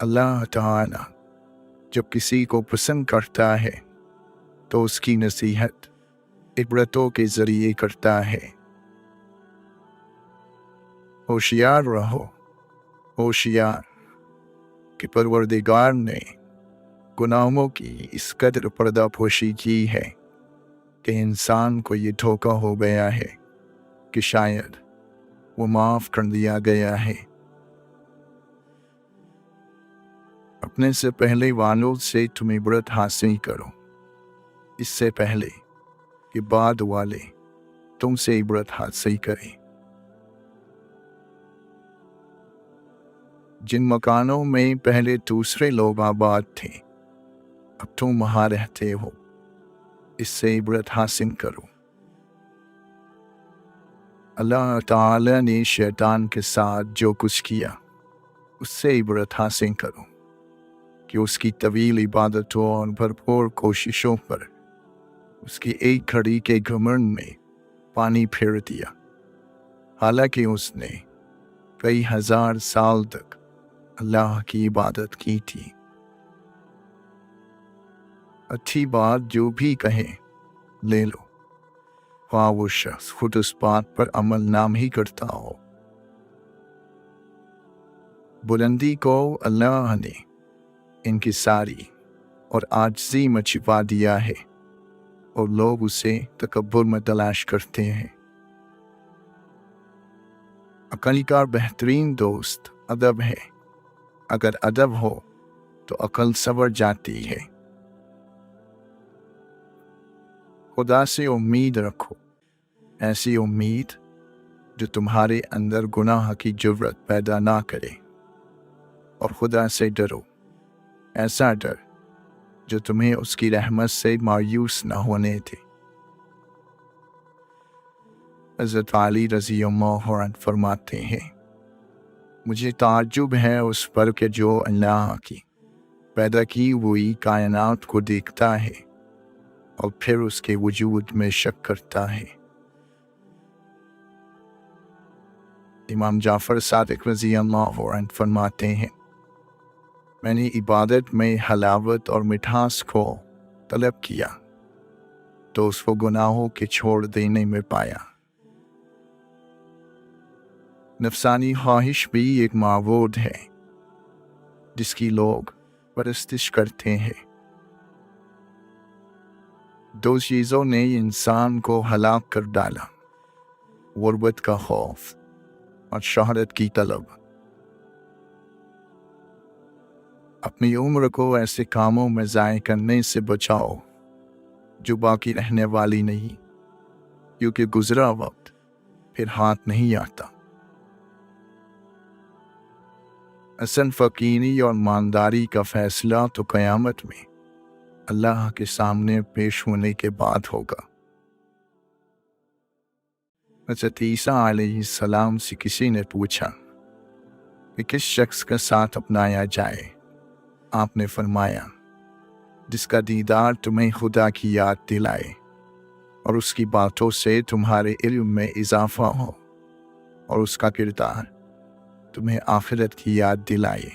अल्लाह ताला जब किसी को पसंद करता है तो उसकी नसीहत इबरतों के ज़रिए करता है। होशियार रहो, होशियार कि परवरदिगार ने गुनाहों की इस कदर पर्दापोशी की है कि इंसान को ये धोखा हो गया है कि शायद वो माफ़ कर दिया गया है। अपने से पहले वालों से तुम इबरत हासिल करो, इससे पहले कि बाद वाले तुमसे इबरत हासिल करें। जिन मकानों में पहले दूसरे लोग आबाद थे, अब तुम वहाँ रहते हो, इससे इबरत हासिल करो। अल्लाह ताला ने शैतान के साथ जो कुछ किया उससे इबरत हासिल करो कि उसकी तवील इबादतों और भरपूर कोशिशों पर उसकी एक घड़ी के घमंड में पानी फेर दिया, हालांकि उसने कई हजार साल तक अल्लाह की इबादत की थी। अच्छी बात जो भी कहे ले लो, ख्वाह वो शख्स खुद उस बात पर अमल नाम ही करता हो। बुलंदी को अल्लाह ने इनकी सारी और आजिज़ी में छिपा दिया है और लोग उसे तकब्बुर में तलाश करते हैं। अक्ल का बेहतरीन दोस्त अदब है, अगर अदब हो तो अक्ल संवर जाती है। खुदा से उम्मीद रखो, ऐसी उम्मीद जो तुम्हारे अंदर गुनाह की जुर्रत पैदा ना करे, और खुदा से डरो, ऐसा डर जो तुम्हें उसकी रहमत से मायूस न होने दे। हज़रत अली रज़ी अल्लाह अन्हु फरमाते हैं, मुझे ताज्जुब है उस पर कि जो अल्लाह की पैदा की हुई कायनात को देखता है और फिर उसके वजूद में शक करता है। इमाम जाफ़र सादिक रज़ी अल्लाह अन्हु फरमाते हैं, मैंने इबादत में हलावत और मिठास को तलब किया तो उसको गुनाहों के छोड़ देने में पाया। नफसानी ख्वाहिश भी एक माबूद है जिसकी लोग परस्तिश करते हैं। दो चीज़ों ने इंसान को हलाक कर डाला, गुर्बत का खौफ और शोहरत की तलब। अपनी उम्र को ऐसे कामों में ज़ाय करने से बचाओ जो बाकी रहने वाली नहीं, क्योंकि गुजरा वक्त फिर हाथ नहीं आता। असल फ़कीरी और ईमानदारी का फ़ैसला तो क़यामत में अल्लाह के सामने पेश होने के बाद होगा। हज़रत ईसा अलैहिस्सलाम से किसी ने पूछा कि किस शख्स का साथ अपनाया जाए। आपने फरमाया, जिसका दीदार तुम्हें खुदा की याद दिलाए और उसकी बातों से तुम्हारे इल्म में इजाफा हो और उसका किरदार तुम्हें आखिरत की याद दिलाए।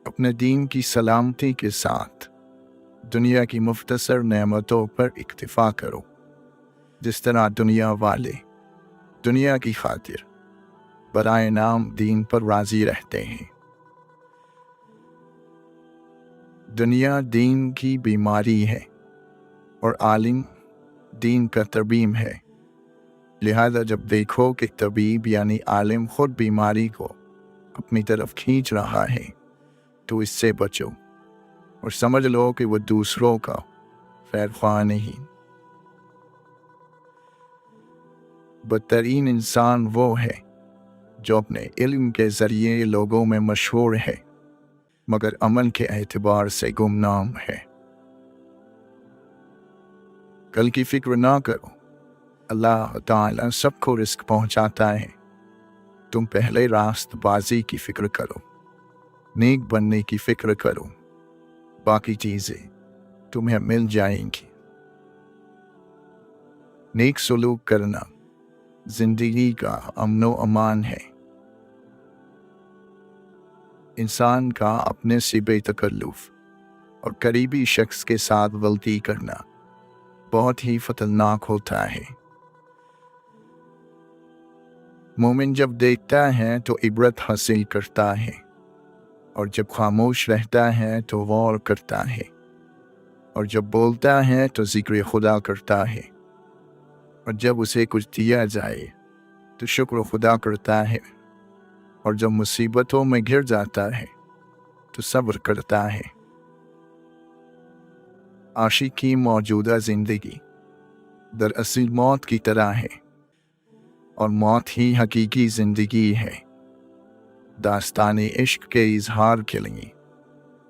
अपने दीन की सलामती के साथ दुनिया की मुख्तसर नेमतों पर इक्तिफा करो, जिस तरह दुनिया वाले दुनिया की खातिर बराए नाम दीन पर राजी रहते हैं। दुनिया दीन की बीमारी है और आलिम दीन का तरमीम है, लिहाजा जब देखो कि तबीब यानी आलिम खुद बीमारी को अपनी तरफ खींच रहा है तो इससे बचो और समझ लो कि वह दूसरों का खैर ख्वाह नहीं। बदतरीन इंसान वो है जो अपने इल्म के ज़रिए लोगों में मशहूर है मगर अमल के एतबार से गुमनाम है। कल की फिक्र ना करो, अल्लाह ताला सबको रिस्क पहुंचाता है। तुम पहले रास्तबाजी की फिक्र करो, नेक बनने की फिक्र करो, बाकी चीज़ें तुम्हें मिल जाएंगी। नेक सलूक करना जिंदगी का अमनो अमान है। इंसान का अपने से बेतकल्लुफ़ और करीबी शख्स के साथ गलती करना बहुत ही खतरनाक होता है। मोमिन जब देखता है तो इबरत हासिल करता है, और जब खामोश रहता है तो गौर करता है, और जब बोलता है तो जिक्र खुदा करता है, और जब उसे कुछ दिया जाए तो शुक्र खुदा करता है, और जब मुसीबतों में घिर जाता है तो सब्र करता है। आशिक की मौजूदा जिंदगी दरअसल मौत की तरह है, और मौत ही हकीकी जिंदगी है। दास्तान इश्क के इजहार के लिए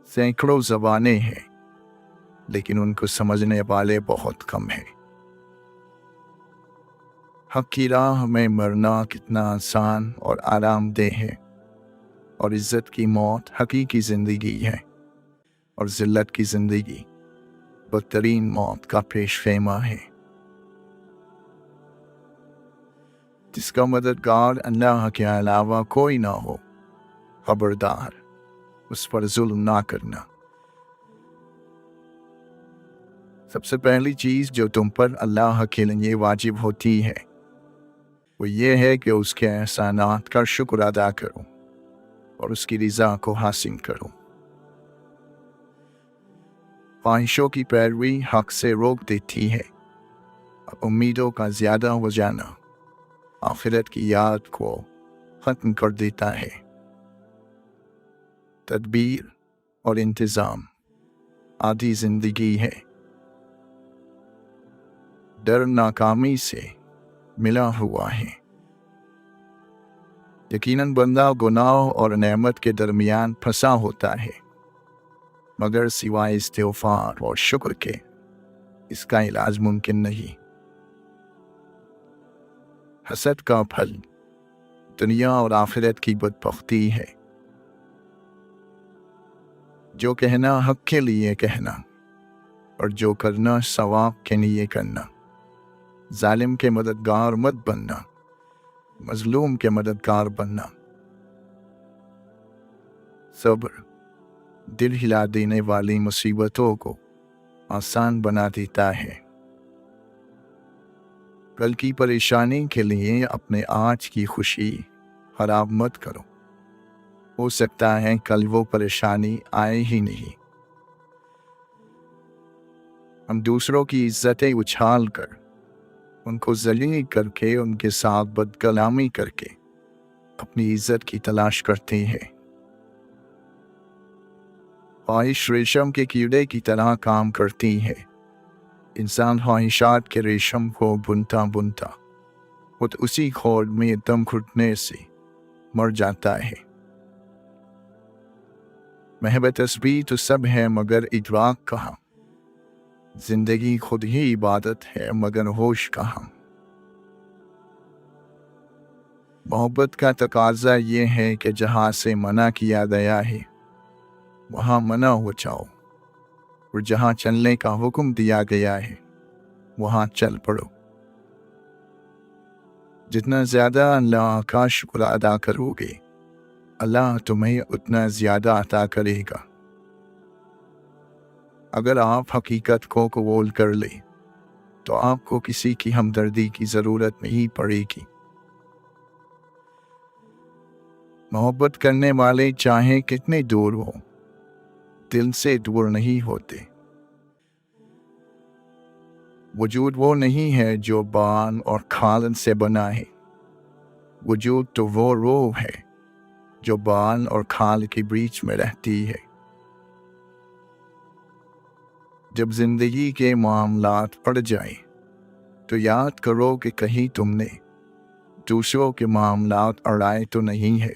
सैकड़ों ज़बानें हैं, लेकिन उनको समझने वाले बहुत कम हैं। हक की राह में मरना कितना आसान और आरामदेह है, और इज़्ज़त की मौत हकीकी ज़िंदगी है, और ज़िल्लत की ज़िंदगी बदतरीन मौत का पेश खेमा है। जिसका मददगार अल्लाह के अलावा कोई ना हो, खबरदार उस पर जुल्म ना करना। सबसे पहली चीज़ जो तुम पर अल्लाह के लिए वाजिब होती है वो ये है कि उसके एहसानात का शुक्र अदा करो और उसकी रज़ा को हासिल करो। ख्वाहिशों की पैरवी हक से रोक देती है, और उम्मीदों का ज़्यादा हो जाना आखिरत की याद को ख़त्म कर देता है। तदबीर और इंतज़ाम आधी ज़िंदगी है। डर नाकामी से मिला हुआ है। यकीनन बंदा गुनाह और नेमत के दरमियान फंसा होता है, मगर सिवाय इस्तिग़फ़ार और शुक्र के इसका इलाज मुमकिन नहीं। हसद का फल दुनिया और आखिरत की बदबख्ती है। जो कहना हक के लिए कहना, और जो करना सवाब के लिए करना। जालिम के मददगार मत बनना, मजलूम के मददगार बनना। सब्र दिल हिला देने वाली मुसीबतों को आसान बना देता है। कल की परेशानी के लिए अपने आज की खुशी खराब मत करो। हो सकता है कल वो परेशानी आए ही नहीं। हम दूसरों की इज्जतें उछाल कर, उनको ज़लील करके, उनके साथ बदकलामी करके अपनी इज्जत की तलाश करते हैं। ख्वाहिश रेशम के कीड़े की तरह काम करती है। इंसान ख्वाहिशात के रेशम को बुनता बुनता खुद उसी खोल में दम घुटने से मर जाता है। महब तस्बीह तो सब है मगर इदराक कहाँ। जिंदगी खुद ही इबादत है मगर होश कहाँ। मोहब्बत का तकाजा ये है कि जहाँ से मना किया गया है वहाँ मना हो जाओ, और जहाँ चलने का हुक्म दिया गया है वहाँ चल पड़ो। जितना ज़्यादा अल्लाह का शुक्र अदा करोगे, अल्लाह तुम्हें उतना ज़्यादा अता करेगा। अगर आप हकीकत को कबूल कर ले तो आपको किसी की हमदर्दी की ज़रूरत नहीं पड़ेगी। मोहब्बत करने वाले चाहे कितने दूर हो, दिल से दूर नहीं होते। वजूद वो नहीं है जो बान और खालन से बना है। वजूद तो वो रूह है जो बान और खाल के बीच में रहती है। जब जिंदगी के मामलात पड़ जाए तो याद करो कि कहीं तुमने दूसरों के मामलात अड़ाए तो नहीं है।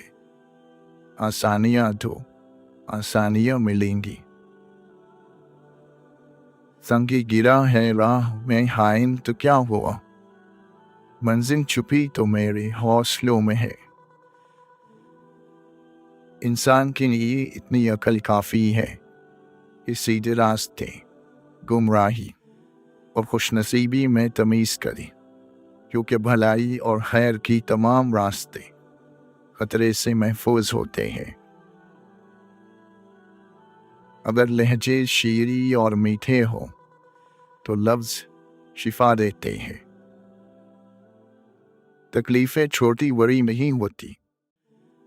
आसानियां दो, आसानियां मिलेंगी। संगी गिरा है राह में हाइन तो क्या हुआ, मंजिल छुपी तो मेरे हौसलों में है। इंसान के लिए इतनी अकल काफ़ी है कि सीधे रास्ते, गुमराही और खुशनसीबी में तमीज़ करे, क्योंकि भलाई और खैर की तमाम रास्ते खतरे से महफूज होते हैं। अगर लहजे शीरी और मीठे हो तो लफ्ज़ शिफा देते हैं। तकलीफ़ें छोटी बड़ी नहीं होती,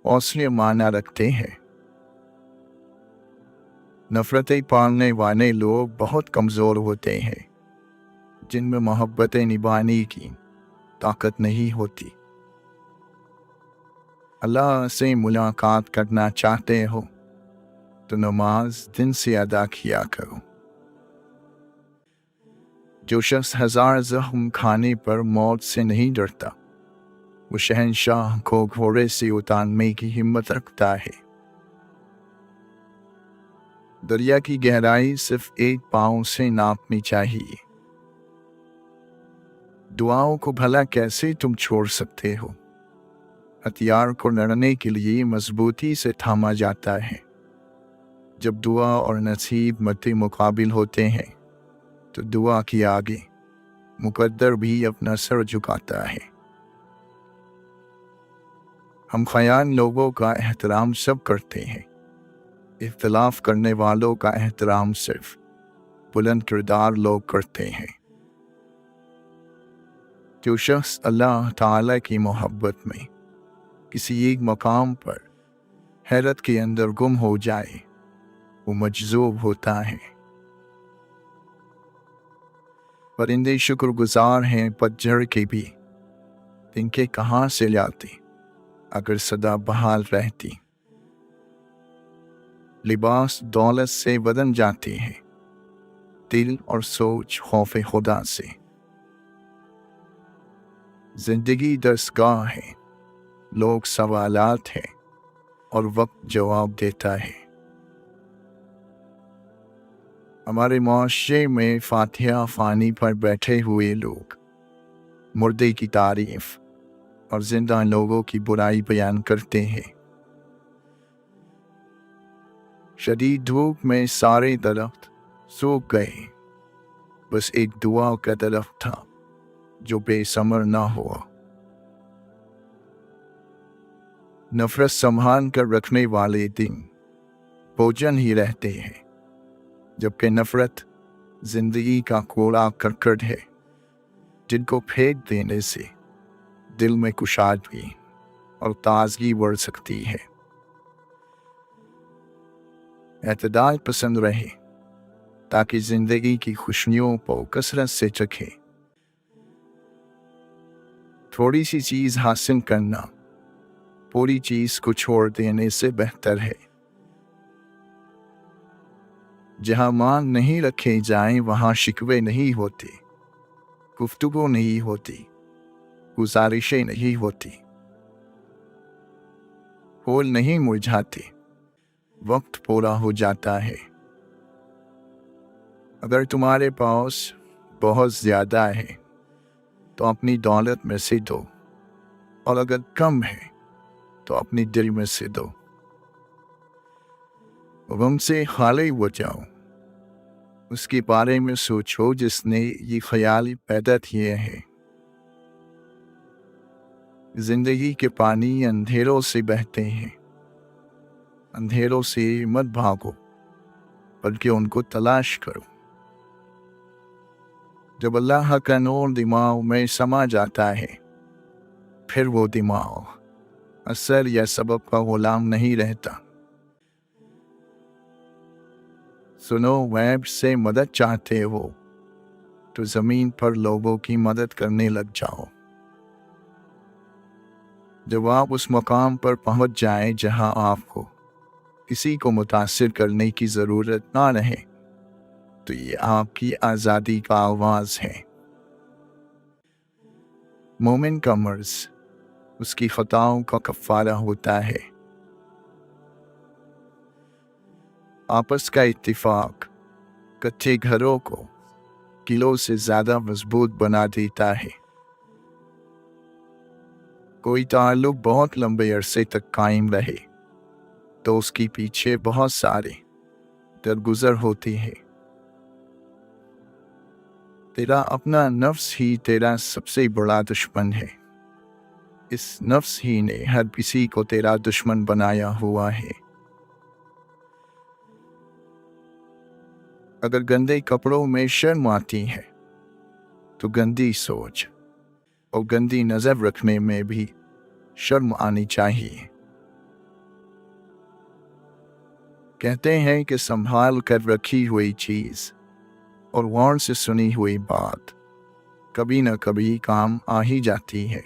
हौसले माना रखते हैं। नफ़रतें पालने वाले लोग बहुत कमज़ोर होते हैं, जिनमें मोहब्बतें निभाने की ताकत नहीं होती। अल्लाह से मुलाकात करना चाहते हो तो नमाज दिन से अदा किया करो। जो शख्स 1000 ज़ख्म खाने पर मौत से नहीं डरता, वो शहंशाह को घोड़े से उतारने की हिम्मत रखता है। दरिया की गहराई सिर्फ एक पाँव से नापनी चाहिए। दुआओं को भला कैसे तुम छोड़ सकते हो? हथियार को लड़ने के लिए मजबूती से थामा जाता है। जब दुआ और नसीब मद्दे मुकाबिल होते हैं तो दुआ के आगे मुकद्दर भी अपना सर झुकाता है। हम खयान लोगों का एहतराम सब करते हैं, इख्तिलाफ करने वालों का एहतराम सिर्फ बुलंद किरदार लोग करते हैं। जो शख्स अल्लाह ताला की मोहब्बत में किसी एक मकाम पर हैरत के अंदर गुम हो जाए, वो मजज़ूब होता है। परिंदे शुक्रगुजार हैं पतझड़ के भी, तिनके कहाँ से लाते अगर सदा बहाल रहती। लिबास दौलत से बदल जाते हैं, दिल और सोच खौफ खुदा से। जिंदगी दरसगाह है, लोग सवालात हैं और वक्त जवाब देता है। हमारे मुआशरे में फातिहा फ़ानी पर बैठे हुए लोग मुर्दे की तारीफ और जिंदा लोगों की बुराई बयान करते हैं। शदीद धूप में सारे दरख्त सूख गए, बस एक दुआ का दरख्त था जो बेसमर ना हुआ। नफरत संभाल कर रखने वाले दिन भोजन ही रहते हैं, जबकि नफरत जिंदगी का कूड़ा करकट है, जिनको फेंक देने से दिल में कुशादगी और ताजगी बढ़ सकती है। एतदाल पसंद रहे ताकि जिंदगी की खुशियों को कसरत से चखे। थोड़ी सी चीज हासिल करना पूरी चीज को छोड़ देने से बेहतर है। जहां मांग नहीं रखे जाएं वहां शिकवे नहीं होते, गुफ्तगू नहीं होती, गुजारिशें नहीं होती, फूल नहीं मुरझाते, वक्त पूरा हो जाता है। अगर तुम्हारे पास बहुत ज्यादा है तो अपनी दौलत में से दो, और अगर कम है तो अपनी दिल में से दो। गम से खाली हो जाओ, उसके बारे में सोचो जिसने ये ख्याल पैदा किए हैं। जिंदगी के पानी अंधेरों से बहते हैं, अंधेरों से मत भागो बल्कि उनको तलाश करो। जब अल्लाह का नूर दिमाग में समा जाता है, फिर वो दिमाग असर या सबब का गुलाम नहीं रहता। सुनो, वेब से मदद चाहते हो तो जमीन पर लोगों की मदद करने लग जाओ। जब आप उस मकाम पर पहुंच जाएं जहां आपको किसी को मुतासिर करने की ज़रूरत ना रहे, तो ये आपकी आज़ादी का आवाज़ है। मोमिन का मर्ज उसकी खताओं का कफ़ारा होता है। आपस का इत्तिफाक कच्चे घरों को किलों से ज़्यादा मजबूत बना देता है। कोई ताल्लुक बहुत लंबे अरसे तक कायम रहे तो उसके पीछे बहुत सारे दरगुजर होते हैं। तेरा अपना नफ्स ही तेरा सबसे बड़ा दुश्मन है। इस नफ्स ही ने हर किसी को तेरा दुश्मन बनाया हुआ है। अगर गंदे कपड़ों में शर्म आती है तो गंदी सोच और गंदी नजर रखने में भी शर्म आनी चाहिए। कहते हैं कि संभाल कर रखी हुई चीज और गौर से सुनी हुई बात कभी न कभी काम आ ही जाती है।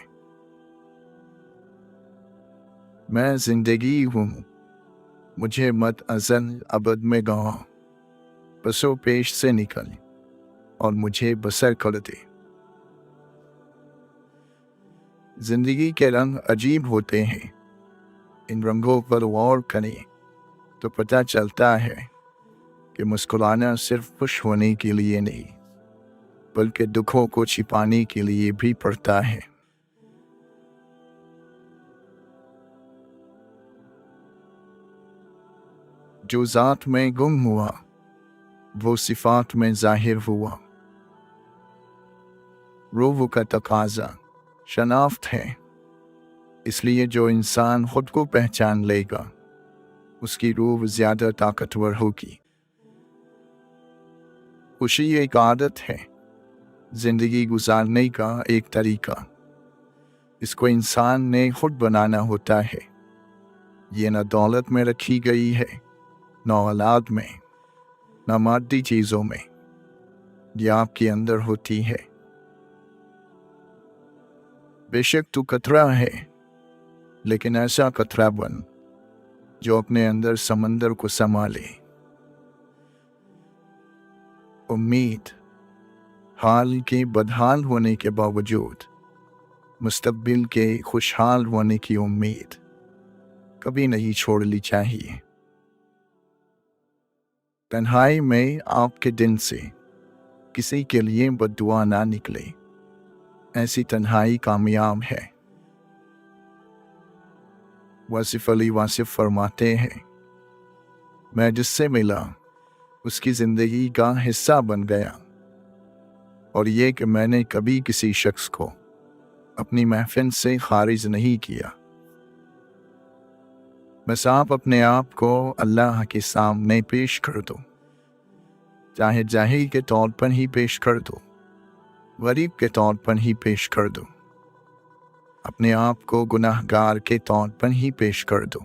मैं जिंदगी हूँ, मुझे मत अज़ल अबद में गवा, बसो पेश से निकल और मुझे बसर कर दे। जिंदगी के रंग अजीब होते हैं, इन रंगों पर गौर करें तो पता चलता है कि मुस्कुराना सिर्फ खुश होने के लिए नहीं बल्कि दुखों को छिपाने के लिए भी पड़ता है। जो ज़ात में गुम हुआ वो सिफात में ज़ाहिर हुआ। रूह का तकाजा शनाख्त है, इसलिए जो इंसान खुद को पहचान लेगा उसकी रूह ज़्यादा ताकतवर होगी। खुशी एक आदत है, जिंदगी गुजारने का एक तरीका। इसको इंसान ने खुद बनाना होता है। ये न दौलत में रखी गई है, न औलाद में, न मादी चीज़ों में। ये आपके अंदर होती है। बेशक तू कतरा है, लेकिन ऐसा कतरा बन जो अपने अंदर समंदर को संभाले। उम्मीद, हाल के बदहाल होने के बावजूद मुस्तकबिल के खुशहाल होने की उम्मीद कभी नहीं छोड़नी चाहिए। तन्हाई में आपके दिल से किसी के लिए बद्दुआ ना निकले, ऐसी तन्हाई कामयाब है। वासिफ अली वासिफ फरमाते हैं, मैं जिससे मिला उसकी ज़िंदगी का हिस्सा बन गया, और ये कि मैंने कभी किसी शख्स को अपनी महफिल से खारिज नहीं किया। बस आप अपने आप को अल्लाह के सामने पेश कर दो, चाहे जाहिर के तौर पर ही पेश कर दो, गरीब के तौर पर ही पेश कर दो, अपने आप को गुनाहगार के तौर पर ही पेश कर दो,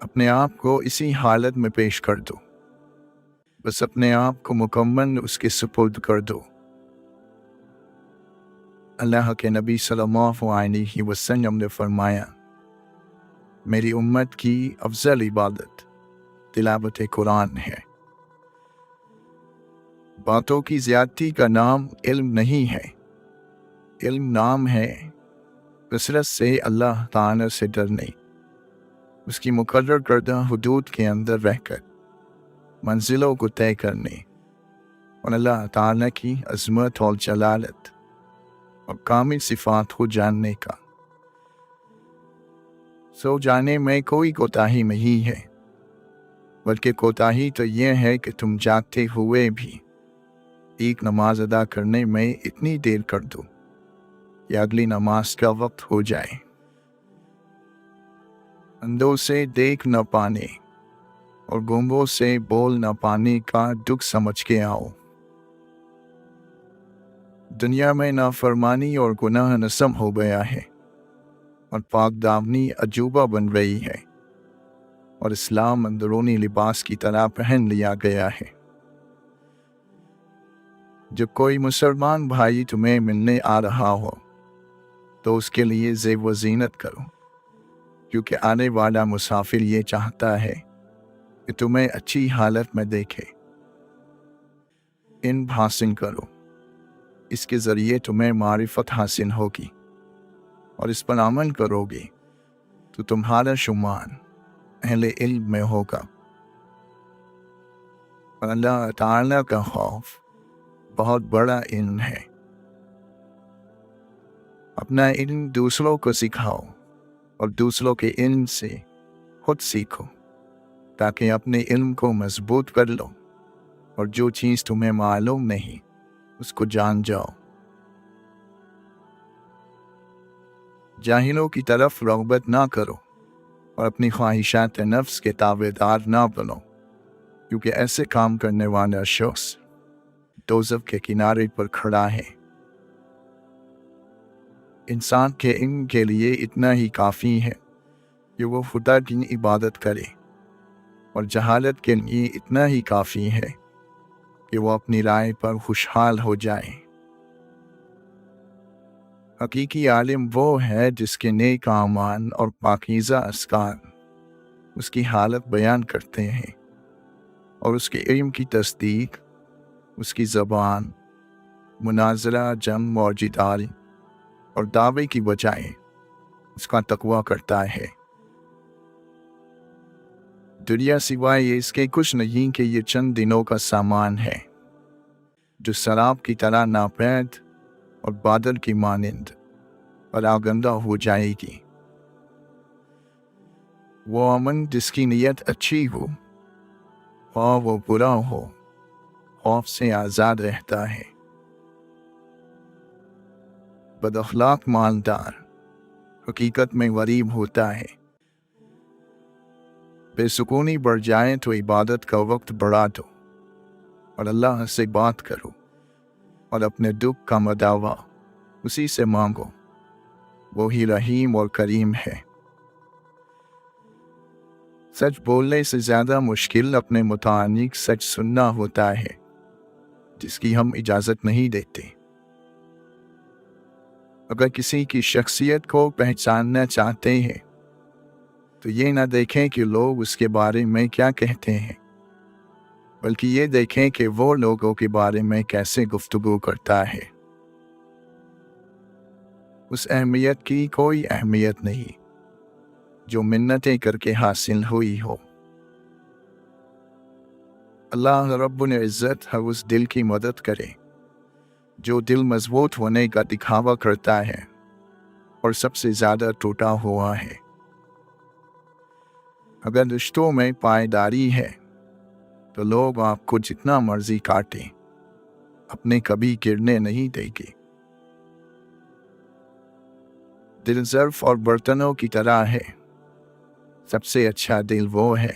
अपने आप को इसी हालत में पेश कर दो। बस अपने आप को मुकम्मल उसके सुपुर्द कर दो। अल्लाह के नबी सल्लल्लाहु अलैहि वसल्लम ने फरमाया, मेरी उम्मत की अफजल इबादत तिलावत कुरान है। बातों की ज़्यादती का नाम इल्म नहीं है, इल्म नाम है कसरत से अल्लाह ताला से डरने, उसकी मुकर्रर करदा हुदूद के अंदर रहकर मंजिलों को तय करने और अल्लाह ताला की अज़मत और जलालत और कामिल सिफात को जानने का। सो जाने में कोई कोताही नहीं है, बल्कि कोताही तो यह है कि तुम जागते हुए भी एक नमाज अदा करने में इतनी देर कर दो कि अगली नमाज का वक्त हो जाए। अंधों से देख न पाने और गूंगों से बोल न पाने का दुख समझ के आओ। दुनिया में नाफरमानी और गुनाह नस्म हो गया है और पाक दामनी अजूबा बन रही है और इस्लाम अंदरूनी लिबास की तरह पहन लिया गया है। जब कोई मुसलमान भाई तुम्हें मिलने आ रहा हो तो उसके लिए ज़ेब व ज़ीनत करो, क्योंकि आने वाला मुसाफिर ये चाहता है कि तुम्हें अच्छी हालत में देखे। इन हासिल करो, इसके ज़रिए तुम्हें मारिफत हासिल होगी और इस पर अमल करोगे तो तुम्हारा शुमार अहले इल्म में होगा। और अल्लाह ताला का खौफ बहुत बड़ा इल्म है। अपना इल्म दूसरों को सिखाओ और दूसरों के इल्म से खुद सीखो, ताकि अपने इल्म को मजबूत कर लो और जो चीज़ तुम्हें मालूम नहीं उसको जान जाओ। जाहिलों की तरफ रग़बत ना करो और अपनी ख्वाहिशात नफ्स के ताबेदार ना बनो। کیونکہ ایسے کام کرنے والا شخص دوزخ کے کنارے پر کھڑا ہے۔ انسان کے علم کے لیے اتنا ہی کافی ہے کہ وہ خدا کی عبادت کرے، اور جہالت کے لیے اتنا ہی کافی ہے کہ وہ اپنی رائے پر خوشحال ہو جائے۔ حقیقی عالم وہ ہے جس کے نیک اعمال اور پاکیزہ اذکار اس کی حالت بیان کرتے ہیں، اور اس کے علم کی تصدیق اس کی زبان مناظرہ، جنگ اور جدال اور دعوے کی بجائے اس کا تقویٰ کرتا ہے۔ دنیا سوائے اس کے کچھ نہیں کہ یہ چند دنوں کا سامان ہے جو سراب کی طرح ناپید اور بادل کی مانند پراگندہ ہو جائے گی۔ وہ امن جس کی نیت اچھی ہو، اور وہ برا ہو، خوف سے آزاد رہتا ہے۔ بد اخلاق مالدار حقیقت میں غریب ہوتا ہے۔ بے سکونی بڑھ جائے تو عبادت کا وقت بڑھا دو اور اللہ سے بات کرو، اور اپنے دکھ کا مداوع اسی سے مانگو، وہی رحیم اور کریم ہے۔ سچ بولنے سے زیادہ مشکل اپنے متعلق سچ سننا ہوتا ہے جس کی ہم اجازت نہیں دیتے۔ اگر کسی کی شخصیت کو پہچاننا چاہتے ہیں تو یہ نہ دیکھیں کہ لوگ اس کے بارے میں کیا کہتے ہیں، بلکہ یہ دیکھیں کہ وہ لوگوں کے بارے میں کیسے گفتگو کرتا ہے۔ اس اہمیت کی کوئی اہمیت نہیں جو منتیں کر کے حاصل ہوئی ہو۔ اللہ رب العزت ہر اس دل کی مدد کرے جو دل مضبوط ہونے کا دکھاوا کرتا ہے اور سب سے زیادہ ٹوٹا ہوا ہے۔ اگر رشتوں میں پائیداری ہے تو لوگ آپ کو جتنا مرضی کاٹیں، اپنے کبھی گرنے نہیں دیں گے۔ دل ظرف اور برتنوں کی طرح ہے، سب سے اچھا دل وہ ہے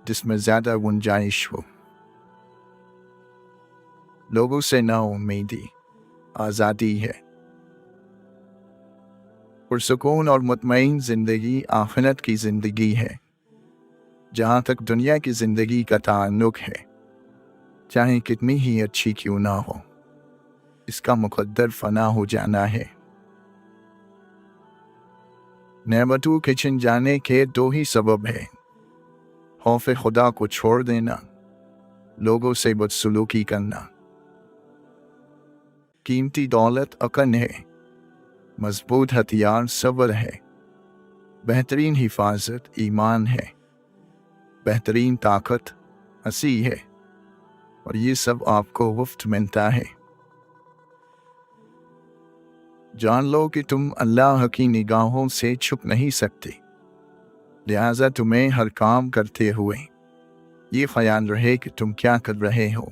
جس میں زیادہ گنجائش ہو۔ لوگوں سے نا امیدی آزادی ہے۔ پرسکون اور مطمئن زندگی آخرت کی زندگی ہے۔ جہاں تک دنیا کی زندگی کا تعلق ہے، چاہے کتنی ہی اچھی کیوں نہ ہو، اس کا مقدر فنا ہو جانا ہے۔ نعمتوں کے چھن جانے کے دو ہی سبب ہیں: خوف خدا کو چھوڑ دینا، لوگوں سے بدسلوکی کرنا۔ قیمتی دولت عقل ہے، مضبوط ہتھیار صبر ہے، بہترین حفاظت ایمان ہے، بہترین طاقت ہنسی ہے، اور یہ سب آپ کو مفت ملتا ہے۔ جان لو کہ تم اللہ کی نگاہوں سے چھپ نہیں سکتے، لہذا تمہیں ہر کام کرتے ہوئے یہ خیال رہے کہ تم کیا کر رہے ہو۔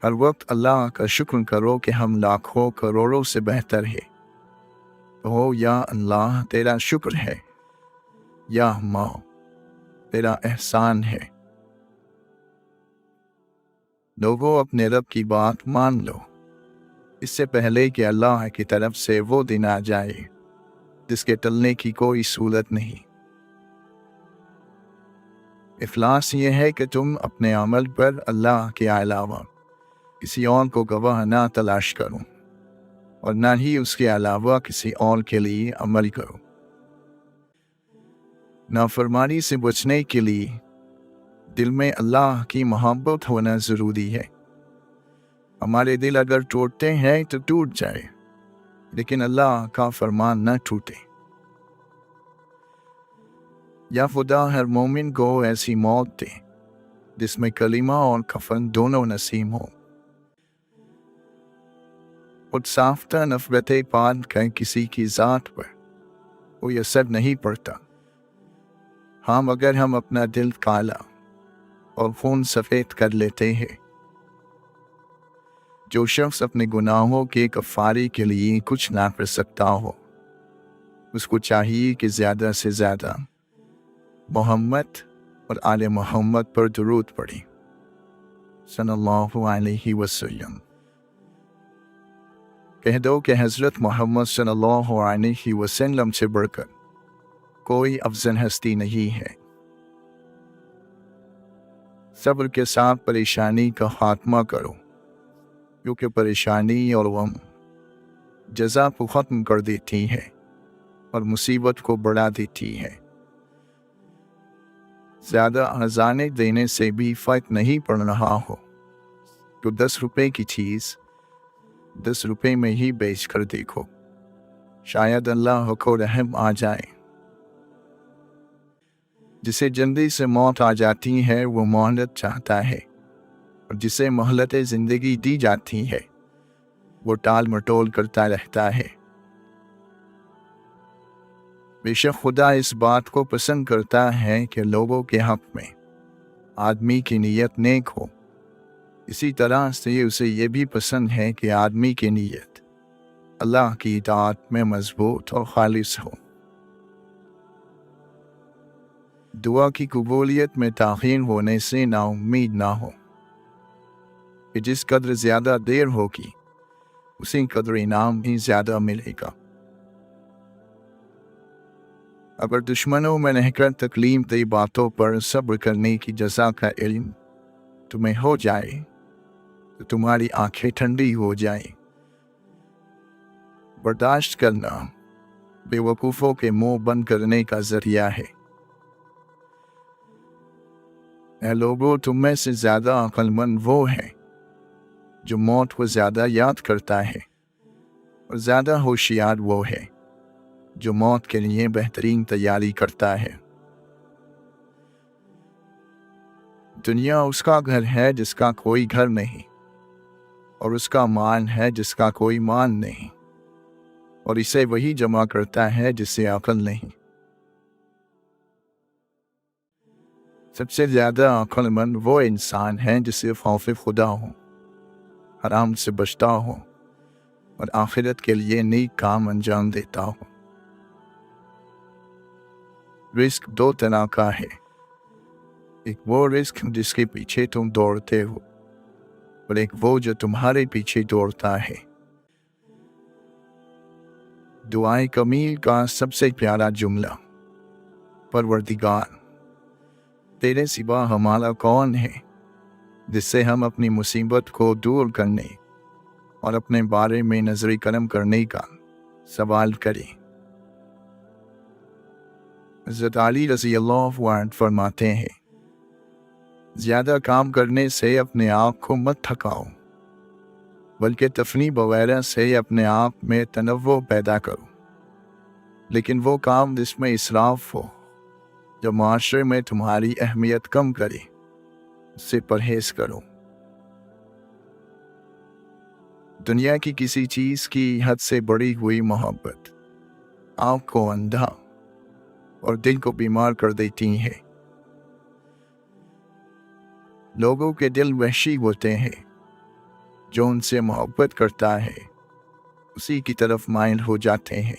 ہر وقت اللہ کا شکر کرو کہ ہم لاکھوں کروڑوں سے بہتر ہے۔ ہو یا اللہ تیرا شکر ہے، یا ماں تیرا احسان ہے۔ لوگوں اپنے رب کی بات مان لو اس سے پہلے کہ اللہ کی طرف سے وہ دن آ جائے جس کے ٹلنے کی کوئی صورت نہیں۔ افلاس یہ ہے کہ تم اپنے عمل پر اللہ کے علاوہ کسی اور کو گواہ نہ تلاش کرو، اور نہ ہی اس کے علاوہ کسی اور کے لیے عمل کرو۔ نافرمانی سے بچنے کے لیے دل میں اللہ کی محبت ہونا ضروری ہے۔ ہمارے دل اگر ٹوٹتے ہیں تو ٹوٹ جائے، لیکن اللہ کا فرمان نہ ٹوٹے۔ یا خدا ہر مومن کو ایسی موت دے جس میں کلمہ اور کفن دونوں نصیب ہوں۔ خود ساختہ نفرتیں پال کر کسی کی ذات پر کوئی اثر نہیں پڑتا۔ ہاں مگر ہم اپنا دل کالا اور خون سفید کر لیتے ہیں۔ جو شخص اپنے گناہوں کے کفارے کے لیے کچھ نہ کر سکتا ہو، اس کو چاہیے کہ زیادہ سے زیادہ मोहम्मद और आले मोहम्मद पर दुरूद पढ़ी सल्लल्लाहु अलैहि वसल्लम। कह दो कि हज़रत मोहम्मद सल्लल्लाहु अलैहि वसल्लम से बढ़कर कोई अफजल हस्ती नहीं है। सब्र के साथ परेशानी का खात्मा करो, क्योंकि परेशानी और गम जज़ा को ख़त्म कर देती है और मुसीबत को बढ़ा देती है। ज़्यादा अज़ाने देने से भी फ़र्क नहीं पड़ रहा हो तो 10 रुपए की चीज़ 10 रुपए में ही बेच कर देखो, शायद अल्लाह को रहम आ जाए। जिसे जल्दी से मौत आ जाती है वो मोहलत चाहता है, और जिसे मोहलत ज़िंदगी दी जाती है वो टाल मटोल करता रहता है। बेशक खुदा इस बात को पसंद करता है कि लोगों के हक़ में आदमी की नीयत नेक हो। इसी तरह से उसे ये भी पसंद है कि आदमी की नीयत अल्लाह की इताअत में मजबूत और खालिस हो। दुआ की कबूलियत में ताख़ीर होने से नाउम्मीद ना हो कि जिस कदर ज़्यादा देर होगी उसी कदर इनाम भी ज़्यादा मिलेगा। अगर दुश्मनों में रहकर तकलीफ दी बातों पर सब्र करने की जज़ा का इल्म तुम्हें हो जाए तो तुम्हारी आंखें ठंडी हो जाएं। बर्दाश्त करना बेवकूफ़ों के मुंह बंद करने का ज़रिया है। ऐ लोगों, तुम में से ज़्यादा अक्लमंद वो है जो मौत को ज़्यादा याद करता है, और ज़्यादा होशियार वो है जो मौत के लिए बेहतरीन तैयारी करता है। दुनिया उसका घर है जिसका कोई घर नहीं, और उसका माल है जिसका कोई मान नहीं, और इसे वही जमा करता है जिसे अक्ल नहीं। सबसे ज़्यादा अक्लमंद वो इंसान है जिसे खौफ खुदा हो, हराम से बचता हो और आखिरत के लिए नेक काम अंजाम देता हो। रिस्क 2 तरह का है। एक वो रिस्क जिसके पीछे तुम दौड़ते हो, और एक वो जो तुम्हारे पीछे दौड़ता है। दुआए कमील का सबसे प्यारा जुमला, परवरदिगार तेरे सिवा हमारा कौन है जिससे हम अपनी मुसीबत को दूर करने और अपने बारे में नजर करम करने का सवाल करें। हज़रत अली रज़ी अल्लाहु अन्हु फरमाते हैं, ज़्यादा काम करने से अपने आप को मत थकाओ, बल्कि तफनी वगैरह से अपने आप में तनव्वुह पैदा करो। लेकिन वो काम जिसमें इसराफ हो, जो माशरे में तुम्हारी अहमियत कम करे, उससे परहेज करो। दुनिया की किसी चीज़ की हद से बढ़ी हुई मोहब्बत आँख को अंधा और दिल को बीमार कर देती है। लोगों के दिल वहशी होते हैं, जो उनसे मोहब्बत करता है उसी की तरफ माइल हो जाते हैं।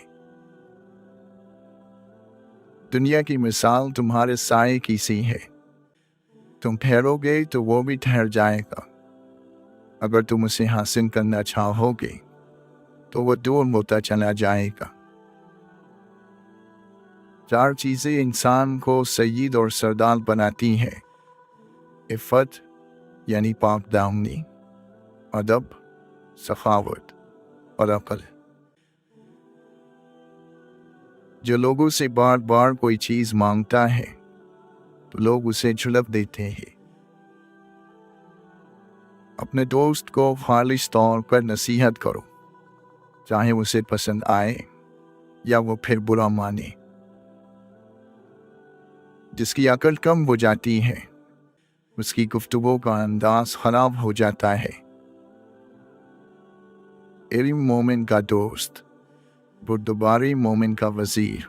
दुनिया की मिसाल तुम्हारे साए की सी है, तुम ठहरोगे तो वो भी ठहर जाएगा। अगर तुम उसे हासिल करना चाहोगे तो वो दूर होता चला जाएगा। 4 चीज़ें इंसान को सय्यद और सरदार बनाती हैं: इफ़्फ़त यानी पाक दामनी, अदब, सखावत और अक़ल। जो लोगों से बार बार कोई चीज़ मांगता है तो लोग उसे झुलप देते हैं। अपने दोस्त को खालिस तौर पर नसीहत करो, चाहे उसे पसंद आए या वो फिर बुरा माने। जिसकी अकल कम हो जाती है उसकी गुफ्तगू का अंदाज खराब हो जाता है। इल्म मोमिन का दोस्त, बुर्दबारी मोमिन का वजीर,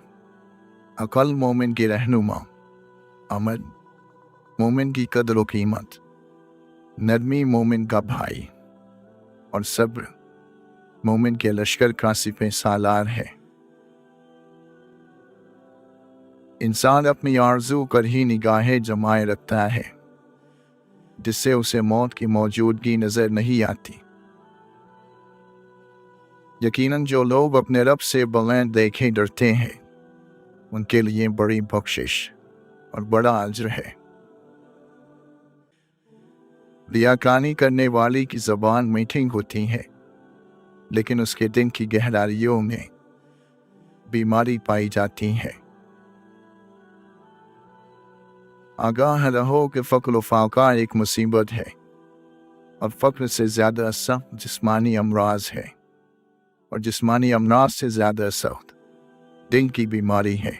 अकल मोमिन की रहनुमा, अमल मोमिन की कदर व कीमत, नरमी मोमिन का भाई, और सब्र मोमिन के लश्कर का सिपह सालार है। इंसान अपनी आरज़ू कर ही निगाहें जमाए रखता है, जिससे उसे मौत की मौजूदगी नज़र नहीं आती। यकीनन जो लोग अपने रब से बुलंद देखे डरते हैं, उनके लिए बड़ी बख्शिश और बड़ा अजर है। रियाकानी करने वाली की ज़बान मीठी होती है, लेकिन उसके दिन की गहराइयों में बीमारी पाई जाती है। आगाह रहो कि फ़क्र फाका एक मुसीबत है, और फ़क्र से ज़्यादा सख्त जिस्मानी अमराज है, और जिस्मानी अमराज से ज़्यादा सख्त दिल की बीमारी है।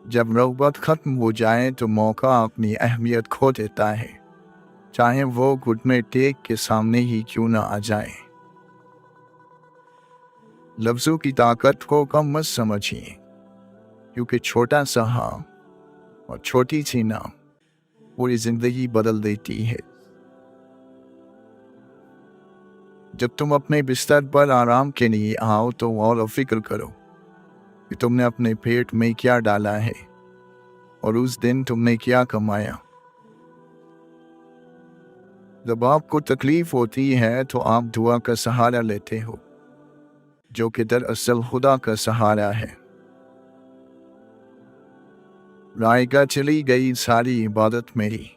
जब रग़बत ख़त्म हो जाए तो मौका अपनी अहमियत खो देता है, चाहे वो घुटने टेक के सामने ही क्यों ना आ जाए। लफ्ज़ों की ताकत को कम मत समझिए, क्योंकि छोटा सा हाँ और छोटी सी ना पूरी ज़िंदगी बदल देती है। जब तुम अपने बिस्तर पर आराम के लिए आओ तो और फिक्र करो कि तुमने अपने पेट में क्या डाला है और उस दिन तुमने क्या कमाया। जब आपको तकलीफ होती है तो आप दुआ का सहारा लेते हो, जो कि दरअसल खुदा का सहारा है। रायगा चली गई सारी इबादत मेरी।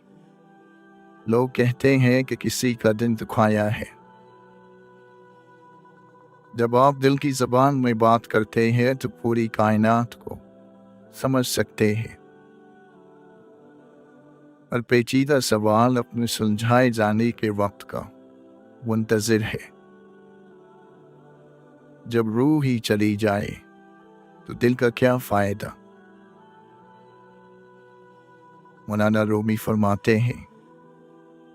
लोग कहते हैं कि किसी का दिन दुखाया है। जब आप दिल की ज़बान में बात करते हैं तो पूरी कायनात को समझ सकते हैं, और पेचीदा सवाल अपने सुलझाए जाने के वक्त का मुंतज़िर है। जब रूह ही चली जाए तो दिल का क्या फ़ायदा। मौलाना रूमी फरमाते हैं,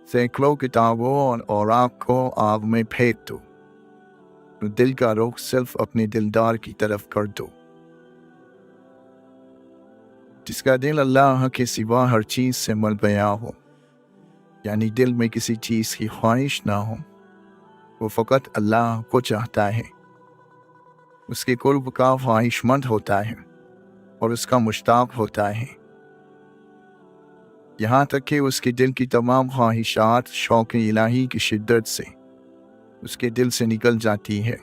सैकड़ों किताबों और औराक को आग में फेंक दो, तो दिल का रुख सिर्फ अपने दिलदार की तरफ कर दो। जिसका दिल अल्लाह के सिवा हर चीज़ से मलबया हो, यानी दिल में किसी चीज़ की ख्वाहिश ना हो, वो फ़कत अल्लाह को चाहता है, उसके कुर्ब का ख्वाहिशमंद होता है और उसका मुश्ताक होता है। यहाँ तक कि उसके दिल की तमाम ख्वाहिशात शौक़ इलाही की शिद्दत से उसके दिल से निकल जाती है।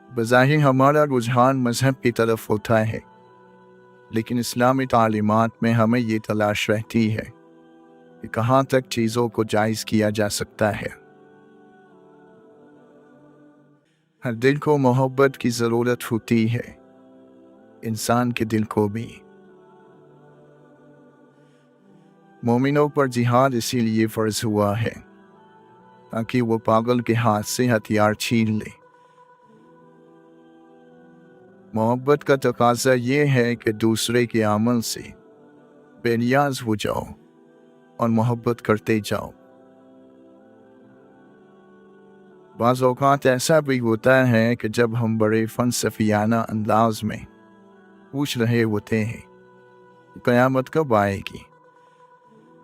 बज़ाहिर हमारा रुझान मज़हब की तरफ होता है, लेकिन इस्लामी तालीमात में हमें ये तलाश रहती है कि कहाँ तक चीज़ों को जायज़ किया जा सकता है। हर दिल को मोहब्बत की ज़रूरत होती है, इंसान के दिल को भी। मोमिनों पर जिहाद इसीलिए फ़र्ज़ हुआ है ताकि वो पागल के हाथ से हथियार छीन ले। मोहब्बत का तकाज़ा ये है कि दूसरे के अमल से बेनियाज हो जाओ और मोहब्बत करते जाओ। बाज़ औक़ात ऐसा भी होता है कि जब हम बड़े फ़लसफ़ियाना अंदाज में पूछ रहे होते हैं कि क़यामत कब आएगी,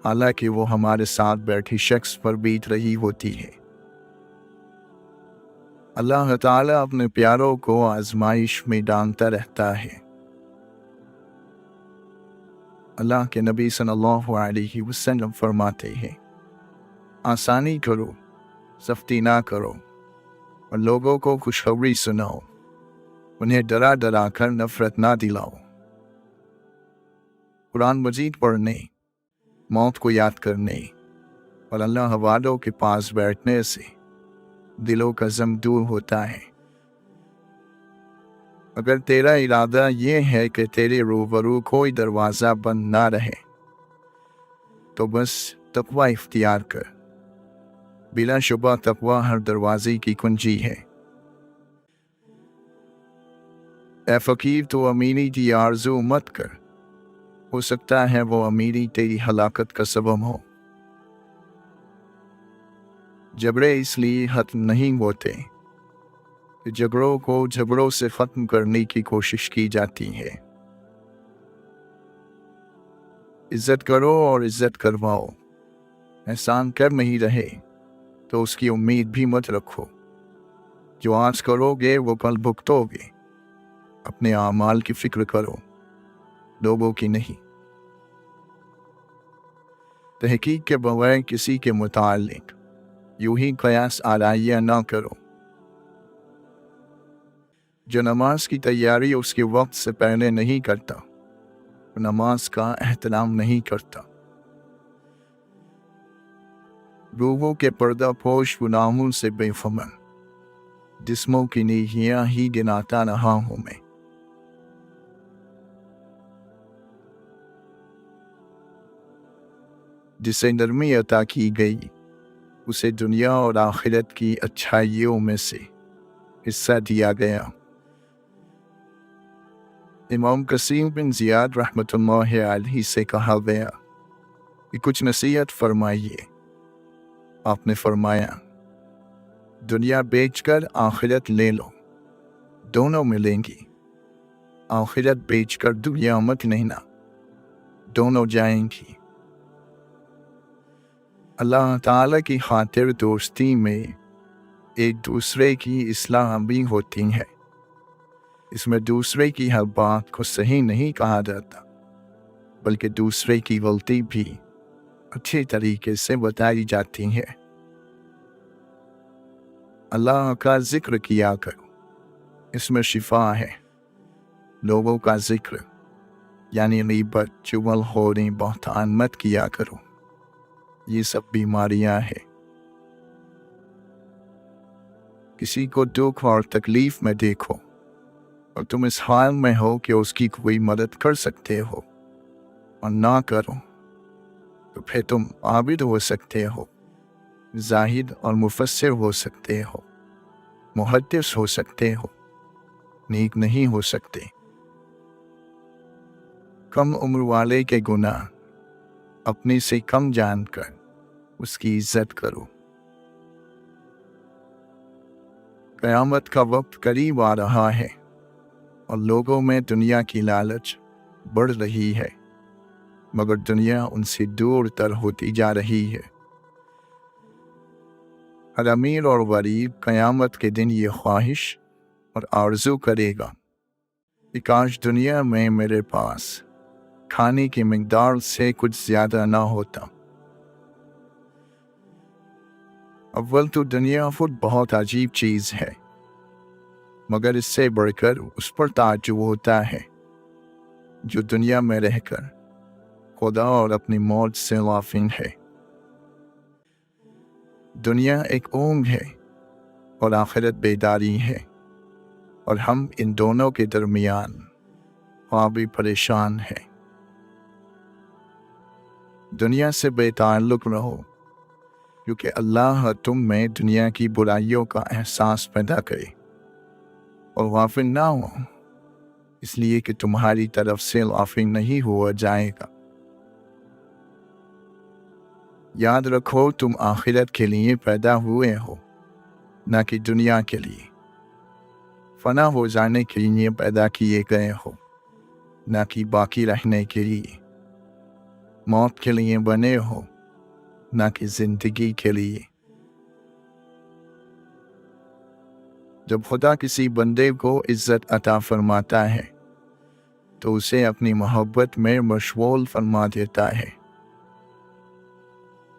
हालांकि वो हमारे साथ बैठी शख्स पर बीत रही होती है। अल्लाह ताला अपने प्यारों को आजमाइश में डालता रहता है। अल्लाह के नबी सल्लल्लाहु अलैहि वसल्लम फरमाते हैं, आसानी करो, सख्ती ना करो, और लोगों को खुशखबरी सुनाओ, उन्हें डरा डरा कर नफरत ना दिलाओ। कुरान मजीद पढ़ने, मौत को याद करने और अल्लाह वालों के पास बैठने से दिलों का ज़म दूर होता है। अगर तेरा इरादा ये है कि तेरे रूबरू कोई दरवाज़ा बंद ना रहे, तो बस तक़वा इख्तियार कर। बिला शुबा तक़वा हर दरवाज़े की कुंजी है। ए फ़कीर, तो अमीरी की आरज़ू मत कर, हो सकता है वो अमीरी तेरी हलाकत का सबब हो। झगड़े इसलिए ख़त्म नहीं होते कि झगड़ों को झगड़ों से ख़त्म करने की कोशिश की जाती है। इज़्ज़त करो और इज़्ज़त करवाओ। एहसान कर नहीं रहे तो उसकी उम्मीद भी मत रखो। जो आज करोगे वो कल भुगतोगे। अपने आमाल की फिक्र करो, लोगों की नहीं। तहकीक के बगैर किसी के मुतालिक यूं ही कयास आलाइया ना करो। जो नमाज की तैयारी उसके वक्त से पहले नहीं करता, नमाज का एहतराम नहीं करता। रूहों के पर्दा पोश गुनाहों से बेखबर, जिस्मों की नेकियां ही गिनाता रहा हूं मैं। जिसे नरमी अता की गई उसे दुनिया और आखिरत की अच्छाइयों में से हिस्सा दिया गया। इमाम कसीम बिन ज़ियाद रहमतुल्लाह अलैहि से कहा गया कि कुछ नसीहत फरमाइए। आपने फरमाया, दुनिया बेचकर आखिरत ले लो, दोनों मिलेंगी। आखिरत बेचकर दुनिया मत लेना, दोनों जाएंगी। अल्लाह ताला की खातिर दोस्ती में एक दूसरे की इस्लाह भी होती है। इसमें दूसरे की हर बात को सही नहीं कहा जाता, बल्कि दूसरे की गलती भी अच्छे तरीके से बताई जाती है। अल्लाह का जिक्र किया करो, इसमें शिफा है। लोगों का जिक्र यानी गीबत, चुगलखोरी, बहतान मत किया करो, ये सब बीमारियां हैं। किसी को दुख और तकलीफ में देखो और तुम इस हाल में हो कि उसकी कोई मदद कर सकते हो और ना करो, तो फिर तुम आबिद हो सकते हो, जाहिद और मुफस्सिर हो सकते हो, मुहद्दिस हो सकते हो, नेक नहीं हो सकते। कम उम्र वाले के गुनाह अपने से कम जानकर उसकी इज्जत करो। क़यामत का वक्त करीब आ रहा है और लोगों में दुनिया की लालच बढ़ रही है, मगर दुनिया उनसे दूर तर होती जा रही है। हर अमीर और गरीब क़यामत के दिन ये ख्वाहिश और आरज़ू करेगा कि काश दुनिया में मेरे पास खाने की मिक़दार से कुछ ज़्यादा ना होता। अव्वल तो दुनिया खुद बहुत अजीब चीज़ है, मगर इससे बढ़कर उस पर ताज्जुब होता है जो दुनिया में रहकर खुदा और अपनी मौत से गाफिल है। दुनिया एक ऊँघ है और आखिरत बेदारी है, और हम इन दोनों के दरमियान ख्वाबी परेशान है। दुनिया से बेताल्लुक़ रहो, क्योंकि अल्लाह तुम में दुनिया की बुराइयों का एहसास पैदा करे और गाफिल ना हो, इसलिए कि तुम्हारी तरफ से गाफिल नहीं हुआ जाएगा। याद रखो, तुम आखिरत के लिए पैदा हुए हो, ना कि दुनिया के लिए। फना हो जाने के लिए पैदा किए गए हो, ना कि बाकी रहने के लिए। मौत के लिए बने हो, ना कि जिंदगी के लिए। जब खुदा किसी बंदे को इज्जत अता फरमाता है तो उसे अपनी मोहब्बत में मशगूल फरमा देता है।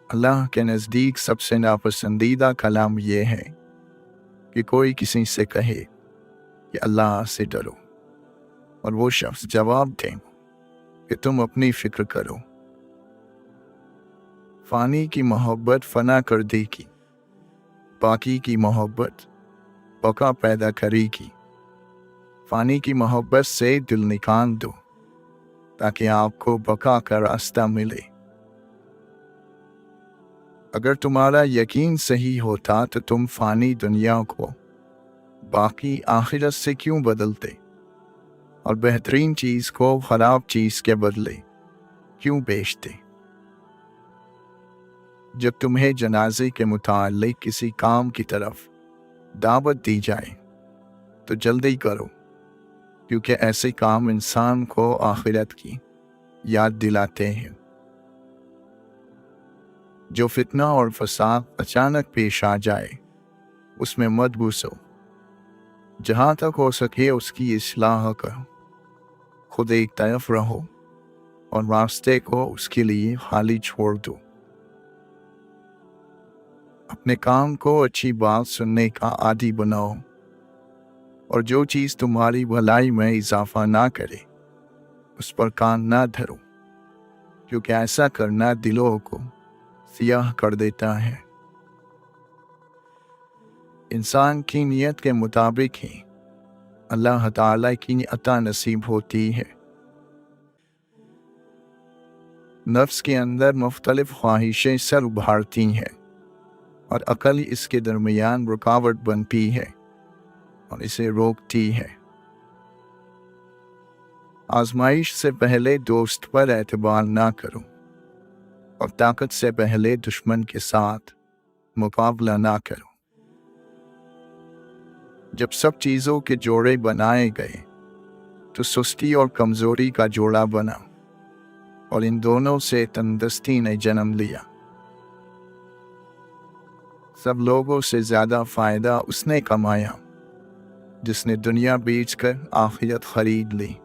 अल्लाह के नज़दीक सबसे नापसंदीदा कलाम यह है कि कोई किसी से कहे कि अल्लाह से डरो, और वो शख्स जवाब दे कि तुम अपनी फिक्र करो। फ़ानी की मोहब्बत फना कर देगी, बाकी की मोहब्बत बका पैदा करेगी। फ़ानी की मोहब्बत से दिल निकाल दो ताकि आपको बका का रास्ता मिले। अगर तुम्हारा यकीन सही होता तो तुम फ़ानी दुनिया को बाकी आखिरत से क्यों बदलते और बेहतरीन चीज़ को ख़राब चीज़ के बदले क्यों बेचते। जब तुम्हें जनाजे के मुताल्लिक किसी काम की तरफ दावत दी जाए तो जल्दी करो, क्योंकि ऐसे काम इंसान को आखिरत की याद दिलाते हैं। जो फितना और फसाद अचानक पेश आ जाए उसमें मत घुसो, जहाँ तक हो सके उसकी इस्लाह करो। खुद एक तरफ रहो और रास्ते को उसके लिए खाली छोड़ दो। अपने काम को अच्छी बात सुनने का आदी बनाओ और जो चीज़ तुम्हारी भलाई में इजाफा ना करे उस पर कान ना धरो, क्योंकि ऐसा करना दिलों को सियाह कर देता है। इंसान की नीयत के मुताबिक ही अल्लाह ताला की अता नसीब होती है। नफ्स के अंदर मुख्तलिफ ख्वाहिशें सर उभारती हैं और अकल इसके दरमियान रुकावट बनती है और इसे रोकती है। आजमाइश से पहले दोस्त पर एतबार ना करो और ताकत से पहले दुश्मन के साथ मुकाबला ना करो। जब सब चीज़ों के जोड़े बनाए गए तो सुस्ती और कमज़ोरी का जोड़ा बना और इन दोनों से तंदुरुस्ती ने जन्म लिया। सब लोगों से ज़्यादा फ़ायदा उसने कमाया जिसने दुनिया बेचकर आखिरत खरीद ली।